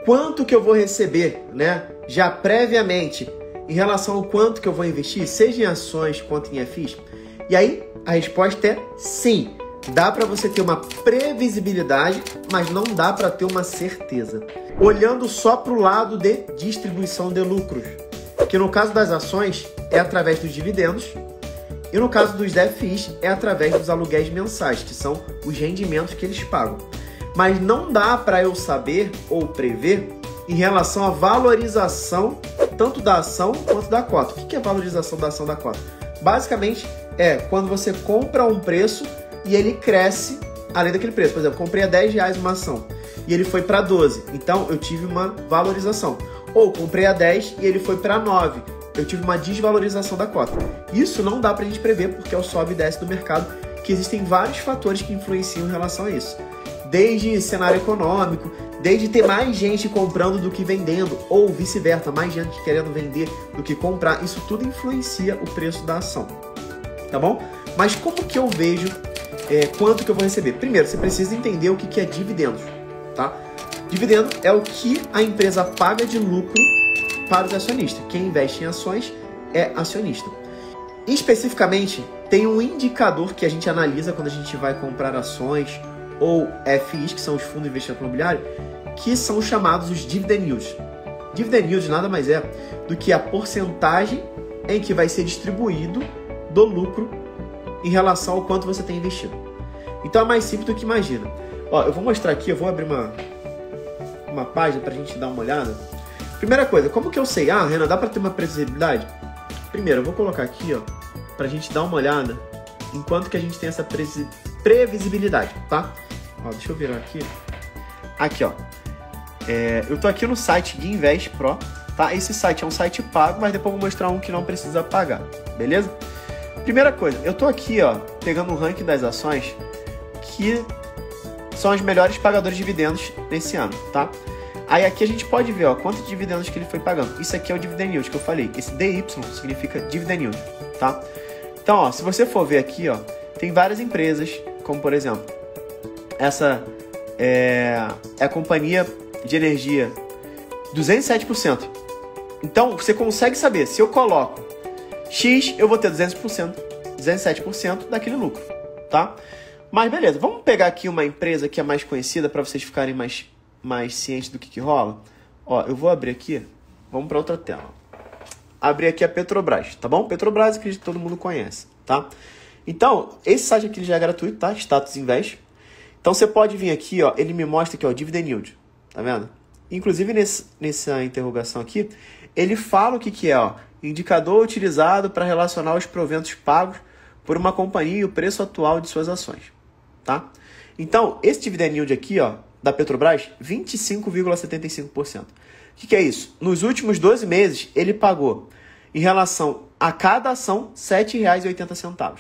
quanto que eu vou receber, né? Já previamente, em relação ao quanto que eu vou investir, seja em ações quanto em FIs? E aí, a resposta é sim. Dá para você ter uma previsibilidade, mas não dá para ter uma certeza. Olhando só para o lado de distribuição de lucros, que no caso das ações é através dos dividendos e no caso dos FIs é através dos aluguéis mensais, que são os rendimentos que eles pagam. Mas não dá para eu saber ou prever em relação à valorização tanto da ação quanto da cota. O que é a valorização da ação da cota? Basicamente é quando você compra um preço e ele cresce além daquele preço. Por exemplo, comprei a R$10 uma ação e ele foi para 12, então eu tive uma valorização. Ou comprei a 10 e ele foi para 9, eu tive uma desvalorização da cota. Isso não dá para a gente prever porque é o sobe e desce do mercado, que existem vários fatores que influenciam em relação a isso. Desde cenário econômico, desde ter mais gente comprando do que vendendo, ou vice-versa, mais gente querendo vender do que comprar, isso tudo influencia o preço da ação, tá bom? Mas como que eu vejo quanto que eu vou receber? Primeiro, você precisa entender o que é dividendos, tá? Dividendo é o que a empresa paga de lucro para os acionistas. Quem investe em ações é acionista. Especificamente, tem um indicador que a gente analisa quando a gente vai comprar ações ou FIs, que são os fundos de investimento imobiliário, que são chamados os dividend yields. Dividend yield nada mais é do que a porcentagem em que vai ser distribuído do lucro em relação ao quanto você tem investido. Então é mais simples do que imagina. Ó, eu vou mostrar aqui, eu vou abrir uma página para a gente dar uma olhada. Primeira coisa, como que eu sei? Ah, Renan, dá para ter uma previsibilidade? Primeiro, eu vou colocar aqui, ó, para a gente dar uma olhada em quanto que a gente tem essa previsibilidade, tá? Ó, deixa eu virar aqui. Aqui, ó. Eu tô aqui no site Guinvest Pro, tá? Esse site é um site pago, mas depois eu vou mostrar um que não precisa pagar, beleza? Primeira coisa, eu tô aqui, ó, pegando o ranking das ações que são os melhores pagadores de dividendos nesse ano, tá? Aí aqui a gente pode ver, ó, quantos dividendos que ele foi pagando. Isso aqui é o dividend yield que eu falei. Esse DY significa dividend yield, tá? Então, ó, se você for ver aqui, ó, tem várias empresas, como por exemplo, essa é a companhia de energia, 207%. Então, você consegue saber, se eu coloco X, eu vou ter 207% daquele lucro, tá? Mas beleza, vamos pegar aqui uma empresa que é mais conhecida para vocês ficarem mais cientes do que rola. Ó, eu vou abrir aqui, vamos para outra tela. Abrir aqui a Petrobras, tá bom? Petrobras, acredito que todo mundo conhece, tá? Então, esse site aqui já é gratuito, tá? Status Invest. Então, você pode vir aqui, ó, ele me mostra aqui, ó, Dividend Yield, tá vendo? Inclusive, nessa interrogação aqui, ele fala o que é, ó, indicador utilizado para relacionar os proventos pagos por uma companhia e o preço atual de suas ações, tá? Então, esse Dividend Yield aqui, ó, da Petrobras, 25,75%. O que é isso? Nos últimos 12 meses, ele pagou, em relação a cada ação, R$ 7,80.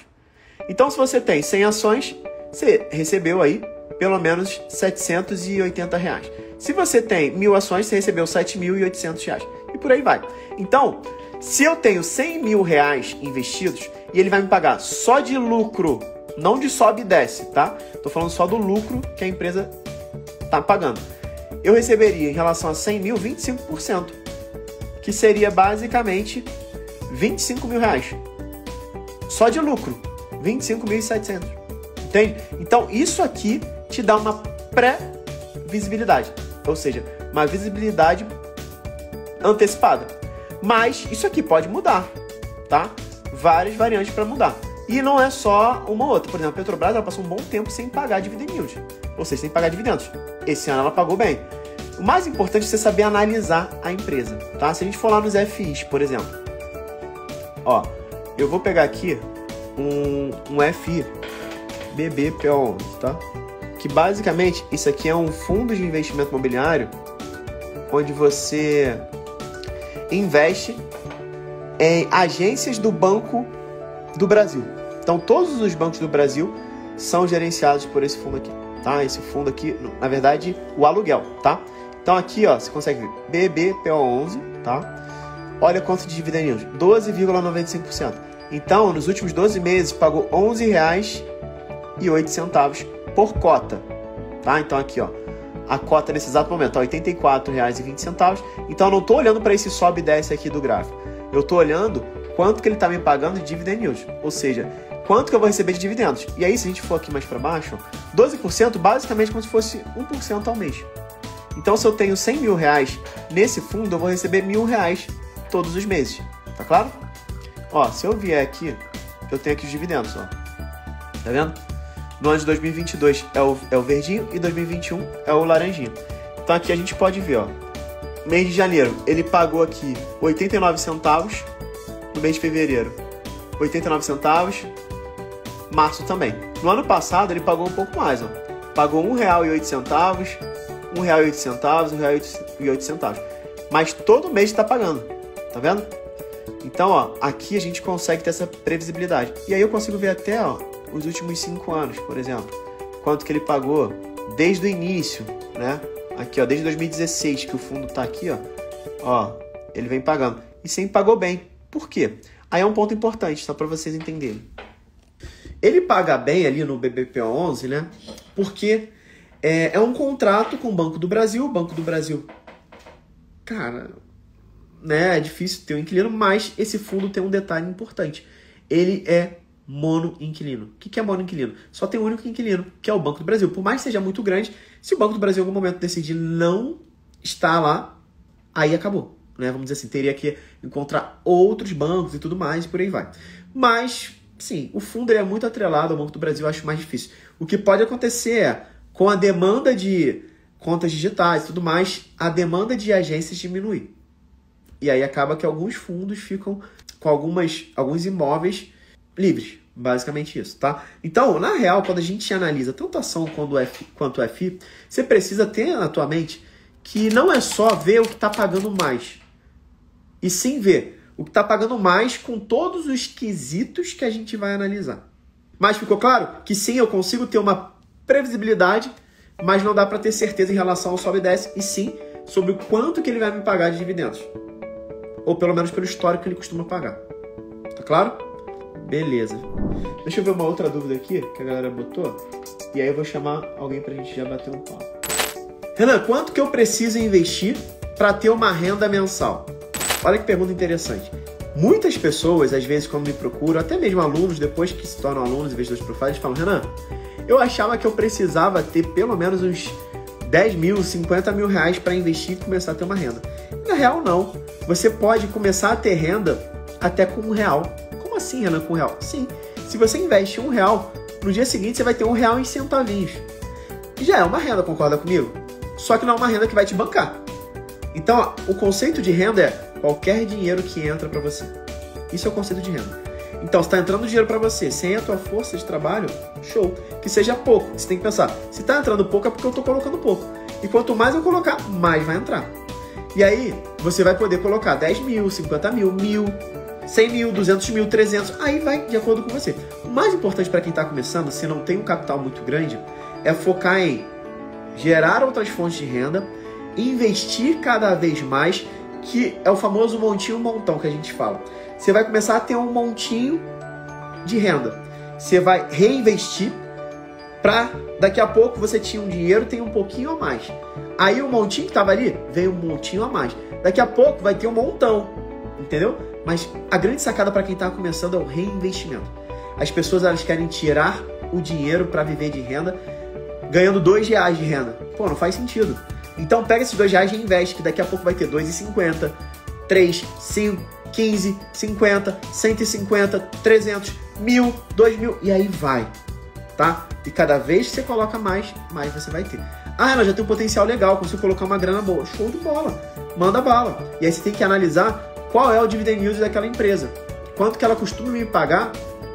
Então, se você tem 100 ações, você recebeu aí pelo menos R$ 780. Se você tem 1.000 ações, você recebeu R$ 7.800. E por aí vai. Então, se eu tenho R$100.000 investidos e ele vai me pagar só de lucro, não de sobe e desce, tá? Tô falando só do lucro que a empresa tá pagando. Eu receberia em relação a 100 mil, 25%, que seria basicamente R$25.000. Só de lucro, 25.700. Entende? Então, isso aqui te dá uma pré-visibilidade, ou seja, uma visibilidade antecipada. Mas isso aqui pode mudar, tá? Várias variantes para mudar. E não é só uma ou outra. Por exemplo, a Petrobras ela passou um bom tempo sem pagar dividend yield, ou seja, sem pagar dividendos. Esse ano ela pagou bem. O mais importante é você saber analisar a empresa, tá? Se a gente for lá nos FIs, por exemplo, ó, eu vou pegar aqui um FI BBPO11, tá? Que basicamente isso aqui é um fundo de investimento imobiliário onde você investe em agências do Banco do Brasil. Então, todos os bancos do Brasil são gerenciados por esse fundo aqui, tá? Esse fundo aqui, na verdade, o aluguel, tá? Então, aqui, ó, você consegue ver BBPO11, tá? Olha quanto de dividend yield, 12,95%. Então, nos últimos 12 meses, pagou R$11,08 por cota, tá? Então, aqui, ó, a cota nesse exato momento está R$ 84,20. Então eu não estou olhando para esse sobe e desce aqui do gráfico. Eu estou olhando quanto que ele está me pagando de dividend yield, ou seja, quanto que eu vou receber de dividendos. E aí, se a gente for aqui mais para baixo, 12% basicamente como se fosse 1% ao mês. Então, se eu tenho R$100.000 nesse fundo, eu vou receber R$1.000 todos os meses. Tá claro? Ó, se eu vier aqui, eu tenho aqui os dividendos, ó. Tá vendo? No ano de 2022 é o verdinho e 2021 é o laranjinho. Então, aqui a gente pode ver, ó. Mês de janeiro, ele pagou aqui 89 centavos. No mês de fevereiro, 89 centavos. Março também. No ano passado, ele pagou um pouco mais, ó. Pagou R$1,08, R$1,08, R$1,08. Mas todo mês está pagando. Tá vendo? Então, ó, aqui a gente consegue ter essa previsibilidade. E aí eu consigo ver até, ó, os últimos 5 anos, por exemplo. Quanto que ele pagou desde o início, né? Aqui, ó, desde 2016 que o fundo tá aqui, ó. Ó, ele vem pagando. E sempre pagou bem. Por quê? Aí é um ponto importante, só para vocês entenderem. Ele paga bem ali no BBPO11, né? Porque é um contrato com o Banco do Brasil. O Banco do Brasil, cara, né? É difícil ter um inquilino, mas esse fundo tem um detalhe importante. Ele é mono-inquilino. O que é mono-inquilino? Só tem um único inquilino, que é o Banco do Brasil. Por mais que seja muito grande, se o Banco do Brasil em algum momento decidir não estar lá, aí acabou. Né? Vamos dizer assim, teria que encontrar outros bancos e tudo mais, e por aí vai. Mas, sim, o fundo é muito atrelado ao Banco do Brasil, eu acho mais difícil. O que pode acontecer é, com a demanda de contas digitais e tudo mais, a demanda de agências diminui. E aí acaba que alguns fundos ficam com alguns imóveis livres. Basicamente isso, tá? Então, na real, quando a gente analisa tanto a ação quanto o FI, você precisa ter na tua mente que não é só ver o que está pagando mais, e sim ver o que está pagando mais com todos os quesitos que a gente vai analisar. Mas ficou claro que sim, eu consigo ter uma previsibilidade, mas não dá para ter certeza em relação ao sobe e desce, e sim sobre o quanto que ele vai me pagar de dividendos. Ou pelo menos pelo histórico que ele costuma pagar. Tá claro? Beleza. Deixa eu ver uma outra dúvida aqui que a galera botou. E aí eu vou chamar alguém pra gente já bater um papo. Renan, quanto que eu preciso investir para ter uma renda mensal? Olha que pergunta interessante. Muitas pessoas, às vezes, quando me procuram, até mesmo alunos, depois que se tornam alunos, investidores profiles, falam: Renan, eu achava que eu precisava ter pelo menos uns 10 mil, 50 mil reais para investir e começar a ter uma renda. Na real, não. Você pode começar a ter renda até com R$1. Como assim, Renan, com R$1? Sim. Se você investe R$1, no dia seguinte você vai ter R$1 em centavinhos. Já é uma renda, concorda comigo? Só que não é uma renda que vai te bancar. Então, ó, o conceito de renda é qualquer dinheiro que entra para você. Isso é o conceito de renda. Então, se está entrando dinheiro para você sem a tua força de trabalho, show. Que seja pouco. Você tem que pensar, se está entrando pouco é porque eu estou colocando pouco. E quanto mais eu colocar, mais vai entrar. E aí, você vai poder colocar 10 mil, 50 mil, 1.000, 100 mil, 200 mil, 300. Aí vai de acordo com você. O mais importante para quem está começando, se não tem um capital muito grande, é focar em gerar outras fontes de renda, investir cada vez mais, que é o famoso montinho montão que a gente fala. Você vai começar a ter um montinho de renda. Você vai reinvestir para daqui a pouco você tinha um dinheiro, tem um pouquinho a mais. Aí o montinho que estava ali, veio um montinho a mais. Daqui a pouco vai ter um montão, entendeu? Mas a grande sacada para quem está começando é o reinvestimento. As pessoas, elas querem tirar o dinheiro para viver de renda, ganhando R$2 de renda. Pô, não faz sentido. Então pega esses R$2 e investe, que daqui a pouco vai ter R$2,50, 3, 5, 15, 50, 150, 300, 1.000, 2.000, e aí vai, tá? E cada vez que você coloca mais você vai ter. Ah, ela já tem um potencial legal, consigo colocar uma grana boa. Show de bola, manda bala. E aí você tem que analisar qual é o dividend yield daquela empresa, quanto que ela costuma me pagar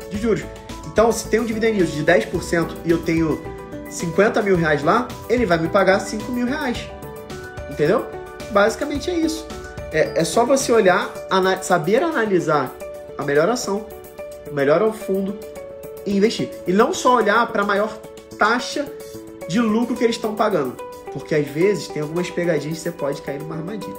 de juros. Então, se tem um dividend yield de 10% e eu tenho 50 mil reais lá, ele vai me pagar 5 mil reais. Entendeu? Basicamente é isso. É só você olhar, saber analisar a melhor ação, o melhor ao fundo e investir. E não só olhar para a maior taxa de lucro que eles estão pagando. Porque às vezes tem algumas pegadinhas que você pode cair numa armadilha.